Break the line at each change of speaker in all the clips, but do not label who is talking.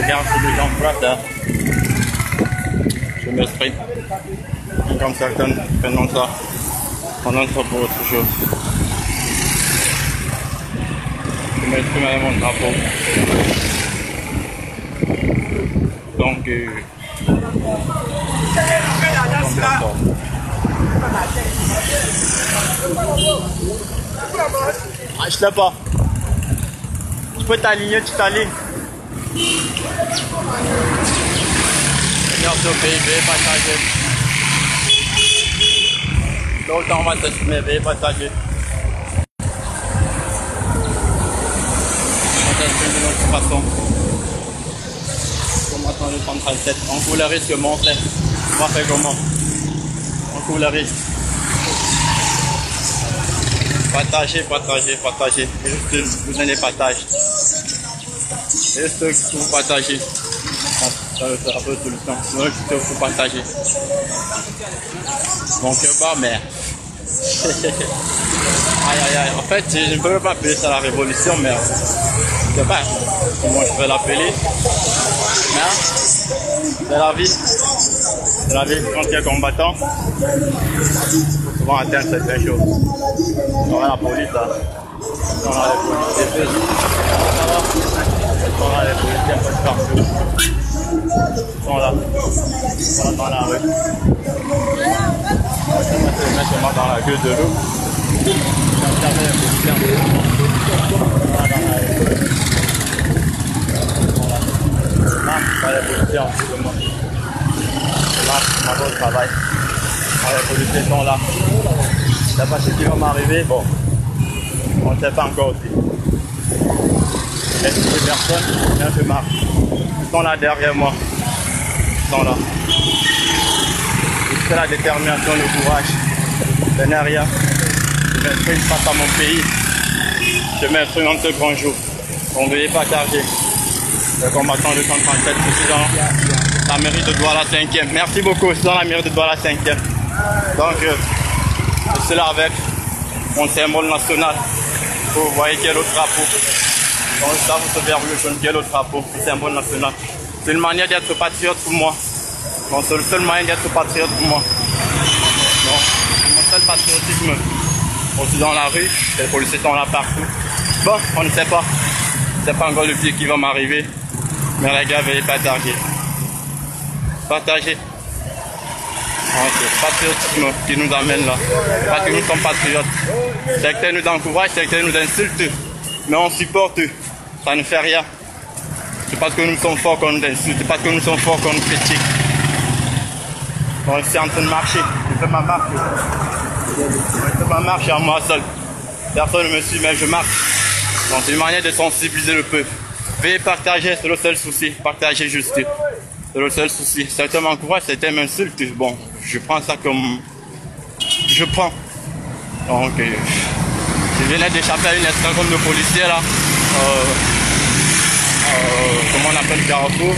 Regarde ces deux gens là. Je me sprint. Comme certains prennent ça. On entre pour autre chose. Je m'exprime avec mon drapeau. Donc, ah, je sais pas. Tu peux t'aligner, tu t'alignes. Regarde ce pays, veuillez partager. L'autre on va s'exprimer, veuillez partager. On s'exprime d'une autre façon. Combattant le 137. On court le risque, mon frère. On va faire comment? On court le risque. Partagez, partagez, partagez. Juste vous donnez partage. Juste que vous partagez. Ça le fera peu tout le temps. Donc, il faut partager. Mon cœur bat, mais. Aïe aïe aïe. En fait, je ne peux pas appeler ça la révolution, mais. Je ne sais pas comment je vais l'appeler. Mais c'est la vie. C'est la vie quand tu es combattant. Il faut souvent atteindre certaines choses. On a la police là. On a les policiers. On a les policiers un peu partout. Ils sont là. Ils sont dans la rue. On va se mettre dans la gueule de l'eau. On va les policiers. On va dans la rue. Là, on va les policiers en dessous de moi. Là, on va au travail. Les policiers sont là. Je ne sais pas ce qui va m'arriver. Bon, on ne sait pas encore aussi. Est-ce que personne? Bien, je marche. Ils sont là derrière moi. Ils sont là. C'est la détermination, le courage. Je n'ai rien. Je m'exprime face à mon pays. Je m'exprime en ce grand jour. On ne veuillez pas tarder. Le combattant de 137, je suis dans la mairie de Douala 5e. Merci beaucoup, je suis dans la mairie de Douala 5e. Donc, je suis là avec mon symbole national. Vous voyez quel autre drapeau. Donc, là, vous se verrouillez jaune, quel autre drapeau, le symbole national. C'est une manière d'être patriote pour moi. Donc, c'est le seul moyen d'être patriote pour moi. Donc, mon seul patriotisme. On est dans la rue, les policiers sont là partout. Bon, on ne sait pas. Je ne sais pas encore le pied qui va m'arriver. Mais les gars, veuillez partager. Partagez. C'est patriotisme qui nous amène là. Parce que nous sommes patriotes. Certains nous encouragent, certains nous insultent. Mais on supporte. Ça ne fait rien. C'est parce que nous sommes forts qu'on nous insulte. C'est parce que nous sommes forts qu'on nous critique. Bon, je suis en train de marcher. Je fais ma marche. Je fais ma marche à moi seul. Personne ne me suit, mais je marche. Donc c'est une manière de sensibiliser le peuple. Veuillez partager, c'est le seul souci. Partagez juste. C'est le seul souci. Certains m'encouragent, certains m'insultent. Bon, je prends ça comme... Je prends. Donc, je venais d'échapper à une escadron de policiers là. Comment on appelle Carrefour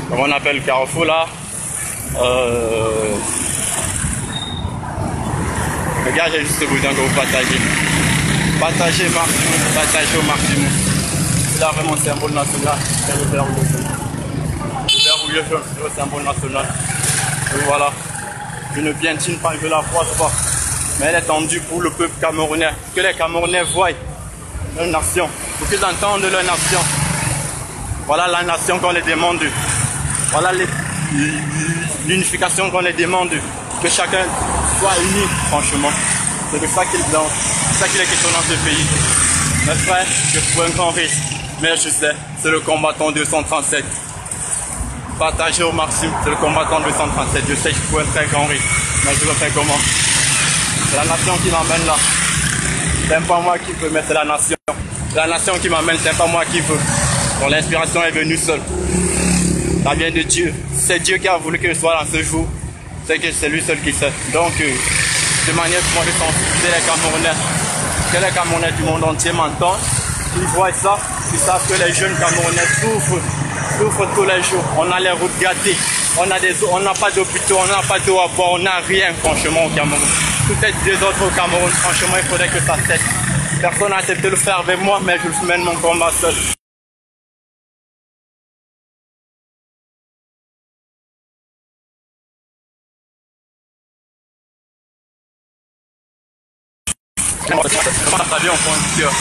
comment on appelle Carrefour là. Les gars, j'ai juste besoin que vous partagez. Partagez maximum, partagez au maximum. C'est là vraiment symbole national. C'est le verrouillé jaune. Le verrouillé jaune, c'est le symbole national. Et voilà. Je ne piétine pas, je la froisse pas. Mais elle est tendue pour le peuple camerounais. Que les Camerounais voient leur nation. Pour qu'ils entendent leur nation. Voilà la nation qu'on les demande. Voilà l'unification qu'on les demande. Que chacun soit uni, franchement. C'est de ça qu'il est question dans ce pays. Mes frères, je prends un grand risque. Mais je sais, c'est le combattant 237. Partagez au maximum, c'est le combattant 237. Je sais que je prends un très grand risque. Mais je vais faire comment? C'est la nation qui m'emmène là. C'est pas moi qui veux, mais c'est la nation. C'est la nation qui m'emmène, c'est pas moi qui veux. Donc l'inspiration est venue seule. Ça vient de Dieu. C'est Dieu qui a voulu que je sois dans ce jour. C'est que c'est lui seul qui sait. Donc, de manière pour moi de sensibiliser les Camerounais, que les Camerounais du monde entier m'entendent, ils voient ça, ils savent que les jeunes Camerounais souffrent tous les jours. On a les routes gâtées, on n'a pas d'hôpitaux, on n'a pas d'eau à boire, on n'a rien franchement au Cameroun. Tout est désordre au Cameroun, franchement il faudrait que ça cesse. Personne n'a accepté de le faire avec moi, mais je mène mon combat seul. au fond du cœur.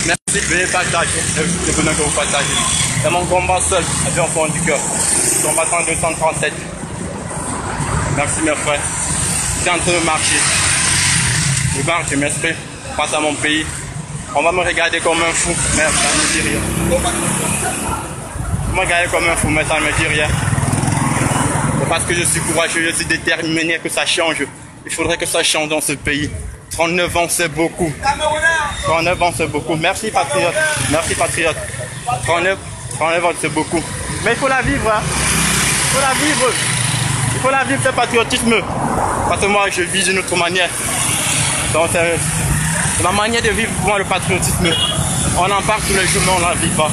Merci, veuillez partager le bonheur que vous partagez. C'est mon combat seul, à au fond du cœur. Combattant 237. Merci mes frères. Je suis en train de marcher. Je marche, je m'exprime face à mon pays. On va me regarder comme un fou, mais ça ne me dit rien. On va me regarder comme un fou, mais ça ne me dit rien. C'est parce que je suis courageux, je suis déterminé que ça change. Il faudrait que ça change dans ce pays. 39 ans, c'est beaucoup. 39 ans, c'est beaucoup. Merci, patriote. Merci, patriote. 39 ans, c'est beaucoup. Mais il faut la vivre, hein. Il faut la vivre. Il faut la vivre, ce patriotisme. Parce que moi, je vis d'une autre manière. Donc, c'est ma manière de vivre pour moi, le patriotisme. On en parle tous les jours, mais on n'en vit pas.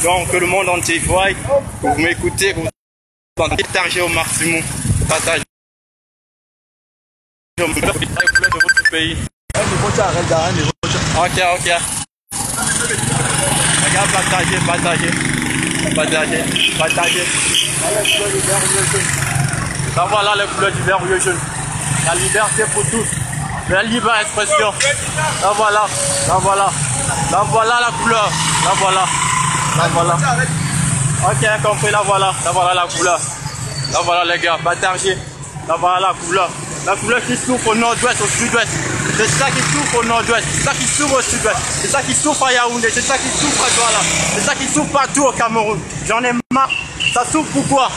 Donc, que le monde entier voie, que vous m'écoutez, que vous partagez au maximum. Partagez de votre pays. Ok. Regarde, partagez. Là, voilà les couleurs du vert, rouge, jaune. La liberté pour tous. La libre expression. Là, voilà la couleur. Là, voilà. Ok, compris, là, voilà la couleur. Là, voilà les gars, partagez. Là, voilà la couleur. La couleur qui souffre au nord-ouest, au sud-ouest. C'est ça qui souffre au nord-ouest, c'est ça qui souffre au sud-ouest, c'est ça qui souffre à Yaoundé, c'est ça qui souffre à Douala, c'est ça qui souffre partout au Cameroun. J'en ai marre. Ça souffre pourquoi?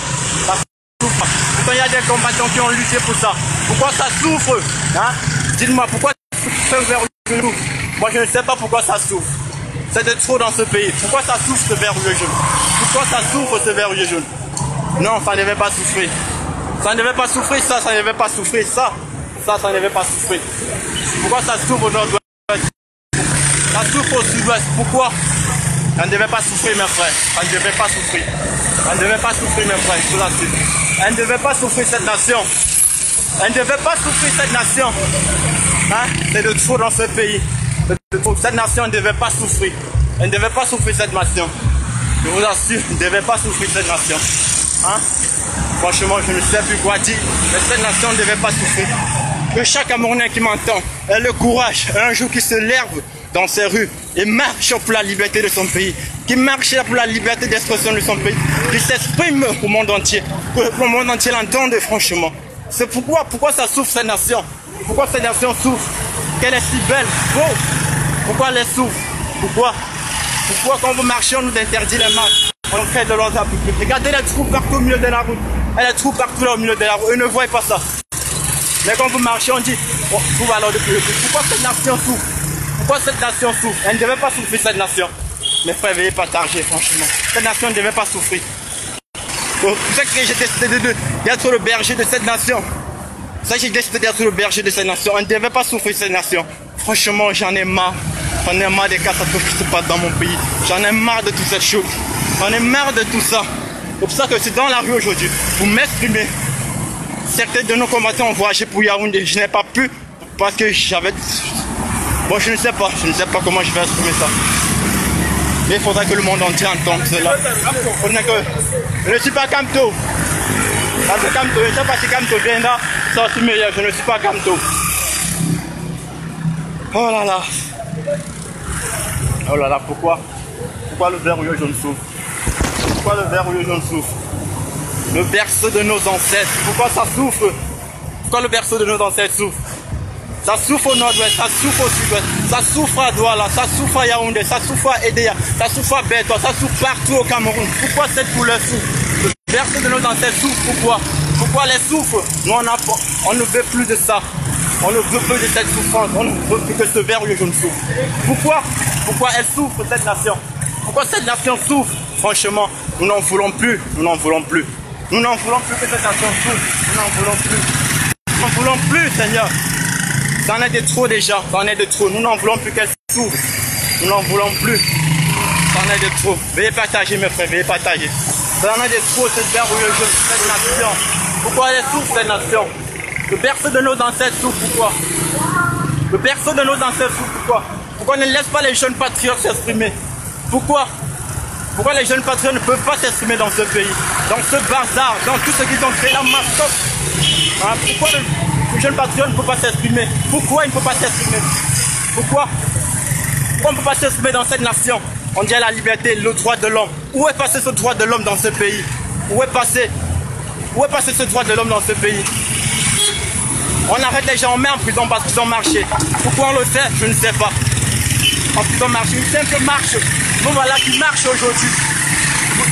Ça souffre. Pourquoi il y a des combattants qui ont lutté pour ça? Pourquoi ça souffre, hein? Dites-moi, pourquoi ça souffre vers le genou? Moi je ne sais pas pourquoi ça souffre. C'est de trop dans ce pays. Pourquoi ça souffre ce verre jaune? Pourquoi ça souffre ce verre jaune? Non, ça ne devait pas souffrir. Ça ne devait pas souffrir ça, ça ne devait pas souffrir ça. Ça ne devait pas souffrir. Pourquoi ça souffre au nord-ouest? Ça souffre au sud-ouest. Pourquoi? Ça ne devait pas souffrir mes frères. Ça ne devait pas souffrir. Ça ne devait pas souffrir mes frères, je vous l'assure. Elle ne devait pas souffrir cette nation. Elle ne devait pas souffrir cette nation. Hein? C'est de trop dans ce pays. Cette nation ne devait pas souffrir. Elle ne devait pas souffrir cette nation. Je vous assure, elle ne devait pas souffrir cette nation. Hein? Franchement, je ne sais plus quoi dire. Mais cette nation ne devait pas souffrir. Que chaque Camerounais qui m'entend ait le courage, un jour qui se lève dans ses rues et marche pour la liberté de son pays, qui marche pour la liberté d'expression de son pays, qui s'exprime au monde entier, que le monde entier l'entende franchement. C'est pourquoi ça souffre cette nation. Pourquoi cette nation souffre? Qu'elle est si belle, beau. Pourquoi elle souffre? Pourquoi quand vous marchez, on nous interdit les marches? On crée de l'ordre public. Regardez les trous partout au milieu de la route. Et les trous partout là au milieu de la route. Eux ne voient pas ça. Mais quand vous marchez, on dit, oh, trouve alors de plus. Pourquoi cette nation souffre? Pourquoi cette nation souffre? Elle ne devait pas souffrir, cette nation. Mes frères, veuillez partager, franchement. Cette nation ne devait pas souffrir. C'est ça que j'ai décidé d'être le berger de cette nation. C'est ça que j'ai décidé d'être le berger de cette nation. Elle ne devait pas souffrir, cette nation. Franchement, j'en ai marre. J'en ai marre des catastrophes qui se passent dans mon pays. J'en ai marre de toutes ces choses. J'en ai marre de tout ça. C'est pour ça que c'est dans la rue aujourd'hui. Vous m'exprimez. Certains de nos combattants ont voyagé pour Yaoundé. Je n'ai pas pu parce que j'avais... Bon, je ne sais pas comment je vais exprimer ça. Mais il faudrait que le monde entier entende cela. Je ne suis pas Kamto. Parce que Kamto, je ne sais pas si Kamto viendra sortir meilleur. Je ne suis pas Kamto. Oh là là. Oh là là, pourquoi le vert rouge jaune souffre? Pourquoi le vert rouge jaune souffre? Le berceau de nos ancêtres. Pourquoi ça souffre? Pourquoi le berceau de nos ancêtres souffre? Ça souffre au nord-ouest, ça souffre au sud-ouest, ça souffre à Douala, ça souffre à Yaoundé, ça souffre à Edea, ça souffre à Bétois, ça souffre partout au Cameroun. Pourquoi cette couleur souffre? Le berceau de nos ancêtres souffre, pourquoi? Pourquoi les souffre? Nous on ne veut plus de ça. On ne veut plus de cette souffrance, on ne veut plus que ce vert jaune souffre. Pourquoi? Pourquoi elle souffre, cette nation? Pourquoi cette nation souffre? Franchement, nous n'en voulons plus, nous n'en voulons plus. Nous n'en voulons plus que cette nation souffre, nous n'en voulons plus. Nous n'en voulons plus, Seigneur. C'en est de trop déjà, c'en est de trop. Nous n'en voulons plus qu'elle souffre. Nous n'en voulons plus. C'en est de trop. Veuillez partager, mes frères, veuillez partager. C'en est de trop, cette vert jaune, cette nation. Pourquoi elle souffre, cette nation? Le berceau de nos ancêtres souffre, pourquoi? Le berceau de nos ancêtres souffre, pourquoi? Pourquoi on ne laisse pas les jeunes patriotes s'exprimer? Pourquoi? Pourquoi les jeunes patriotes ne peuvent pas s'exprimer dans ce pays? Dans ce bazar, dans tout ce qu'ils ont fait, la mascotte. Hein? jeune patriote ne peut pas s'exprimer. Pourquoi il ne peut pas s'exprimer? Pourquoi on ne peut pas s'exprimer dans cette nation? On dit la liberté, le droit de l'homme. Où est passé ce droit de l'homme dans ce pays? Où est passé ce droit de l'homme dans ce pays? On arrête les gens, on met en prison parce qu'ils ont marché. Pourquoi on le fait? Je ne sais pas. Parce qu'ils ont marché, une simple marche. Nous voilà qui marche aujourd'hui.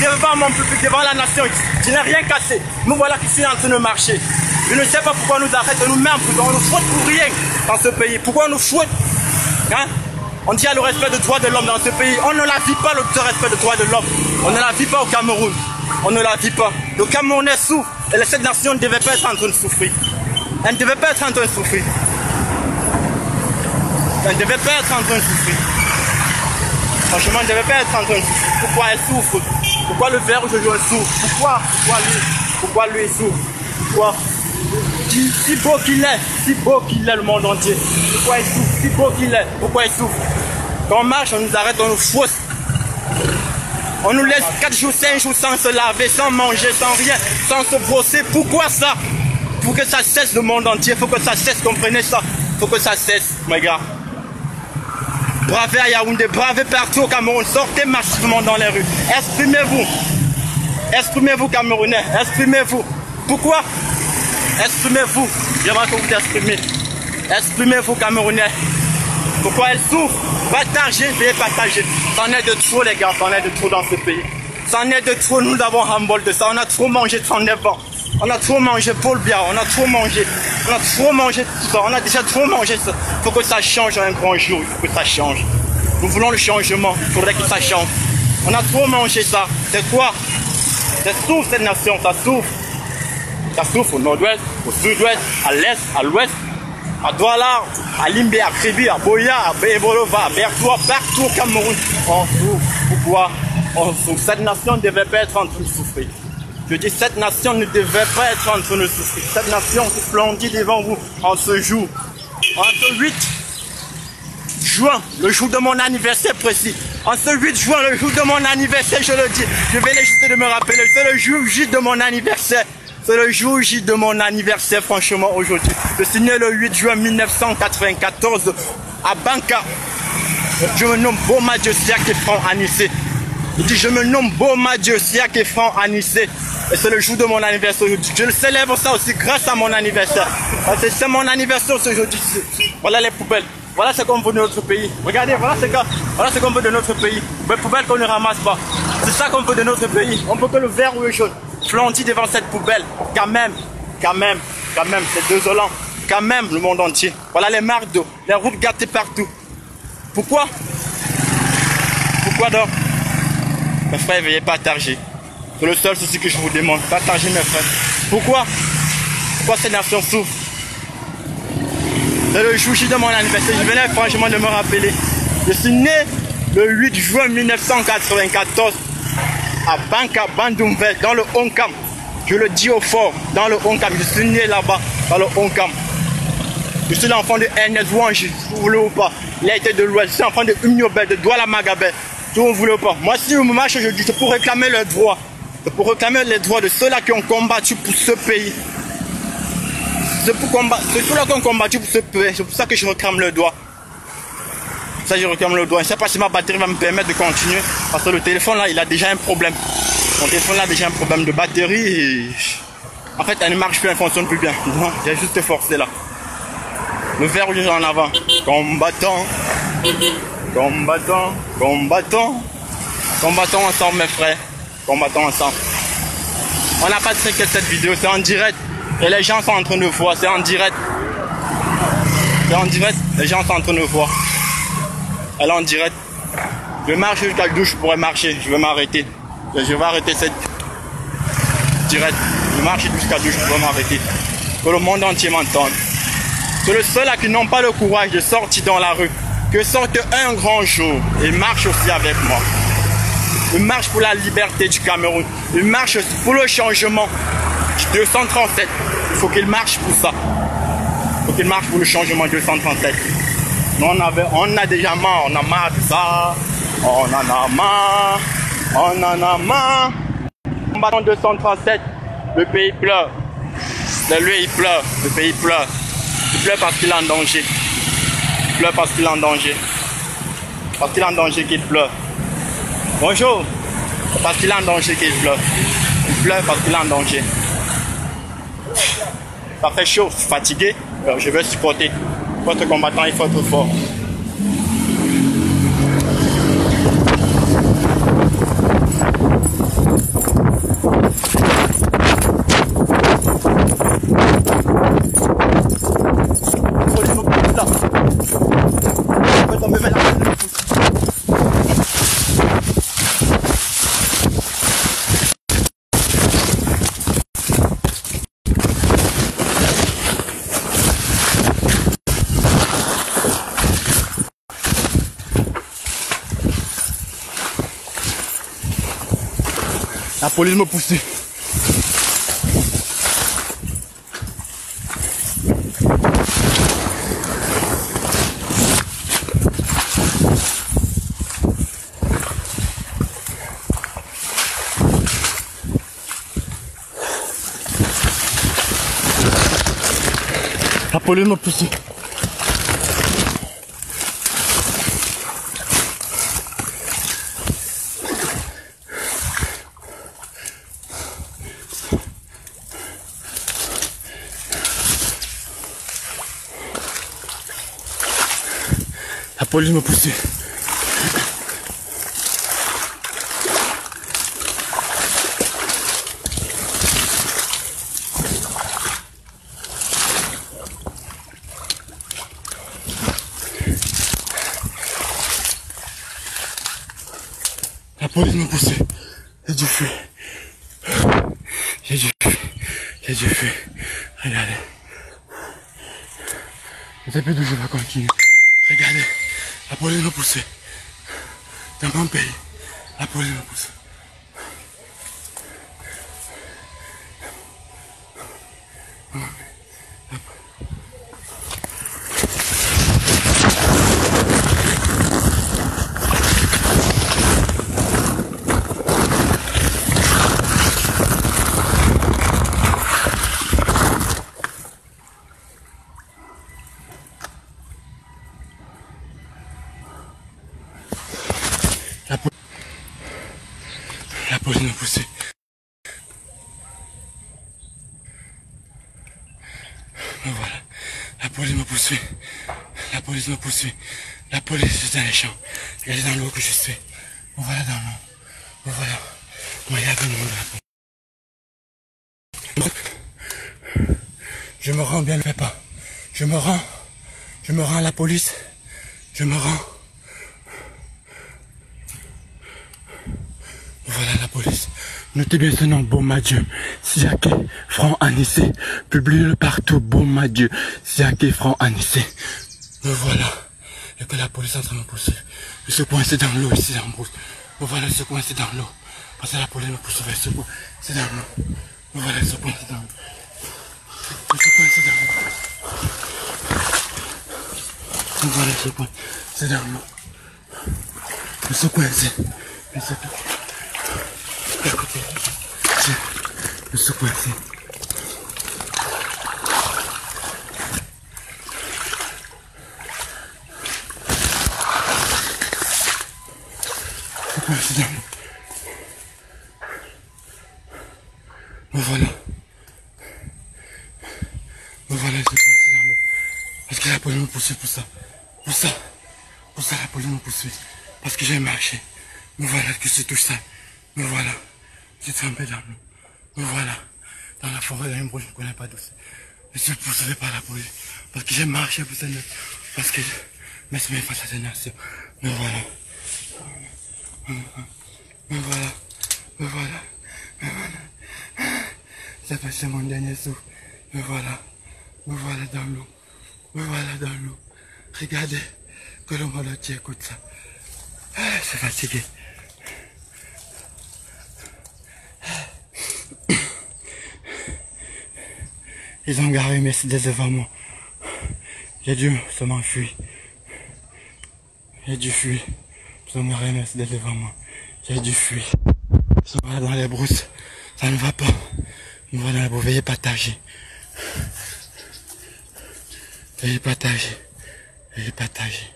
Devant mon public, devant la nation, je n'ai rien cassé. Nous voilà qui sommes en train de marcher. Je ne sais pas pourquoi on nous arrête, on nous met en prison, on nous fouette pour rien dans ce pays. Pourquoi on nous fouette? Hein? On dit à le respect des droits de l'homme dans ce pays. On ne la vit pas, le respect des droits de l'homme. On ne la vit pas au Cameroun. On ne la vit pas. Le Camerounais souffre. Et cette nation ne devait pas être en train de souffrir. Elle ne devait pas être en train de souffrir. Elle ne devait pas être en train de souffrir. Franchement, elle ne devait pas être en train de souffrir. Pourquoi elle souffre? Pourquoi le verre aujourd'hui souffre? Pourquoi lui il souffre? Pourquoi? Si beau qu'il est le monde entier. Pourquoi il souffre? Si beau qu'il est, pourquoi il souffre? Quand on marche, on nous arrête, on nous fausse. On nous laisse 4 jours, 5 jours sans se laver, sans manger, sans rien, sans se brosser. Pourquoi ça? Pour que ça cesse le monde entier, il faut que ça cesse, comprenez ça? Il faut que ça cesse, mes gars. Bravez à Yaoundé, bravez partout au Cameroun, sortez massivement dans les rues. Exprimez-vous. Exprimez-vous, Camerounais, exprimez-vous. Pourquoi? Exprimez-vous. J'aimerais que vous exprimez. Exprimez-vous, Camerounais. Pourquoi elle souffre? Partagez, veuillez partager. C'en est de trop, les gars, c'en est de trop dans ce pays. C'en est de trop, nous avons un bol de ça. On a trop mangé 39 ans. On a trop mangé Paul Biya, on a trop mangé. On a trop mangé tout ça, on a déjà trop mangé ça. Il faut que ça change un grand jour, il faut que ça change. Nous voulons le changement, il faudrait que ça change. On a trop mangé ça. C'est quoi? Ça souffre cette nation, ça souffre. Ça souffre au nord-ouest, au sud-ouest, à l'est, à l'ouest, à Douala, à Limbe, à Kribi, à Boya, à Bebolova, à Bertoua, partout au Cameroun. On souffre. Pourquoi? On souffre. Cette nation ne devait pas être en train de souffrir. Je dis, cette nation ne devait pas être en train de souffrir. Cette nation qui splendide devant vous en ce jour. En ce 8 juin, le jour de mon anniversaire précis. En ce 8 juin, le jour de mon anniversaire, je le dis. Je vais juste de me rappeler. C'est le jour J de mon anniversaire. C'est le jour J de mon anniversaire, franchement, aujourd'hui. Je suis né le 8 juin 1994 à Banka. Je me nomme Boma Diosiak et Franck Anissé. Je dis, je me nomme Boma Diosiak et Franck Anissé. Et c'est le jour de mon anniversaire aujourd'hui. Je le célèbre ça aussi grâce à mon anniversaire. Parce que c'est mon anniversaire aujourd'hui. Voilà les poubelles. Voilà ce qu'on veut de notre pays. Regardez, voilà ce qu'on veut de notre pays. Les poubelles qu'on ne ramasse pas. C'est ça qu'on veut de notre pays. On veut que le vert ou le jaune flondit devant cette poubelle. Quand même, c'est désolant. Quand même, le monde entier. Voilà les marques d'eau, les routes gâtées partout. Pourquoi? Pourquoi donc? Mes frères, veuillez partager. C'est le seul souci que je vous demande. Partagez, mes frères. Pourquoi? Pourquoi cette nation souffre? C'est le jour J de mon anniversaire. Je venais franchement de me rappeler. Je suis né le 8 juin 1994 à Banka, Bandoumvel, dans le Onkam. Je le dis au fort, dans le Onkam. Je suis né là-bas, dans le Onkam. Je suis l'enfant de Ernest Wanji, si vous voulez ou pas. Il a été de l'Ouest. Je suis l'enfant de Umniobel, de Douala Magabel. Si vous voulez ou pas. Moi, si je me marche aujourd'hui, c'est pour réclamer leurs droits. C'est pour réclamer les droits de ceux-là qui ont combattu pour ce pays. C'est ceux-là qui ont combattu pour ce pays. C'est pour ça que je réclame le droit. Ça, je réclame le droit. Je ne sais pas si ma batterie va me permettre de continuer. Parce que le téléphone, là, il a déjà un problème. Mon téléphone, là, a déjà un problème de batterie. Et... en fait, elle ne marche plus, elle ne fonctionne plus bien. Donc, j'ai juste forcé là. Le verre rouge en avant. Combattant. Combattant. Combattant. Combattons ensemble, mes frères. Combattons ensemble. On n'a pas de que cette vidéo, c'est en direct. Et les gens sont en train de voir, c'est en direct. C'est en direct, les gens sont en train de voir. Elle est en direct. Je marche jusqu'à la douche, je pourrais marcher, je vais m'arrêter. Je vais arrêter cette direct. Je marche jusqu'à la douche, je pourrais m'arrêter. Que le monde entier m'entende. C'est le seul à qui n'ont pas le courage de sortir dans la rue. Que sortent un grand jour et marche aussi avec moi. Une marche pour la liberté du Cameroun. Une marche pour le changement. 237. Il faut qu'il marche pour ça. Il faut qu'il marche pour le changement 237. Nous, on a déjà marre. On a marre de ça. On en a marre. On en a marre. Combattant 237. Le pays pleure. Le pays pleure. Le pays pleure. pleure parce qu'il est en danger. Il pleure parce qu'il est en danger. Parce qu'il est en danger qu'il pleure. Bonjour. Parce qu'il est en danger qu'il pleure. Il pleure parce qu'il est en danger. Ça fait chaud, je suis fatigué. Alors je vais supporter. Votre combattant, il faut être fort. La police me pousse. La police me pousse. La police me pousse. La police m'a poussé. Il y a du feu. Il y a du feu. Il y a du feu. Regardez. Je ne sais plus d'où je vais continuer. Regardez. La police m'a poussé. Dans mon pays. La police m'a poussé. La police m'a poussé. Voilà. La police m'a poussé. La police m'a poussé. La police est dans les champs. Elle est dans l'eau que je suis. Me voilà dans l'eau. Me voilà. Moi, il y a de l'eau. Je me rends bien, ne fais pas. Je me rends à la police. Je me rends. Voilà la police. Notez bien ce nom, Bomadieu. Siaké, Franc Anissé. Publiez-le partout, Bomadieu. Siaké, Franc Anissé. Me voilà. Et que la police est en train de me pousser. Je suis coincé dans l'eau ici, en brousse. Me voilà, je suis coincé dans l'eau. Parce que la police me pousse vers ce coin. C'est dans l'eau. Me voilà, je suis coincé dans l'eau. Je suis coincé dans l'eau. Me voilà, je suis coincé. C'est dans l'eau. Je suis coincé. Je suis coincé. Écoutez, je suis coincé. Me voilà. Me voilà, je suis coincé dans l'eau. Parce que la police me poussait pour ça. Pour ça la police me poussait. Parce que j'ai marché. Me voilà, que c'est tout ça. Me voilà. J'ai trempé dans l'eau. Me voilà. Dans la forêt, dans une brousse, je ne connais pas d'où c'est. Je suis poursuivi par la police. Parce que j'ai marché pour cette nation. Parce que je me suis mis face à cette nation. Me voilà. Me voilà. Me voilà. Me voilà. J'ai passé mon dernier souffle. Me voilà. Me voilà dans l'eau. Me voilà dans l'eau. Regardez que le monde entier écoute ça. Je suis fatigué. Ils ont garé Mercedes devant moi. J'ai dû seulement fuir. J'ai dû fuir. Ils ont garé Mercedes devant moi. J'ai dû fuir. Ils sont là dans les brousses. Ça ne va pas. Ils vont dans la brousse. Veuillez partager. veuillez partager, veuillez partager.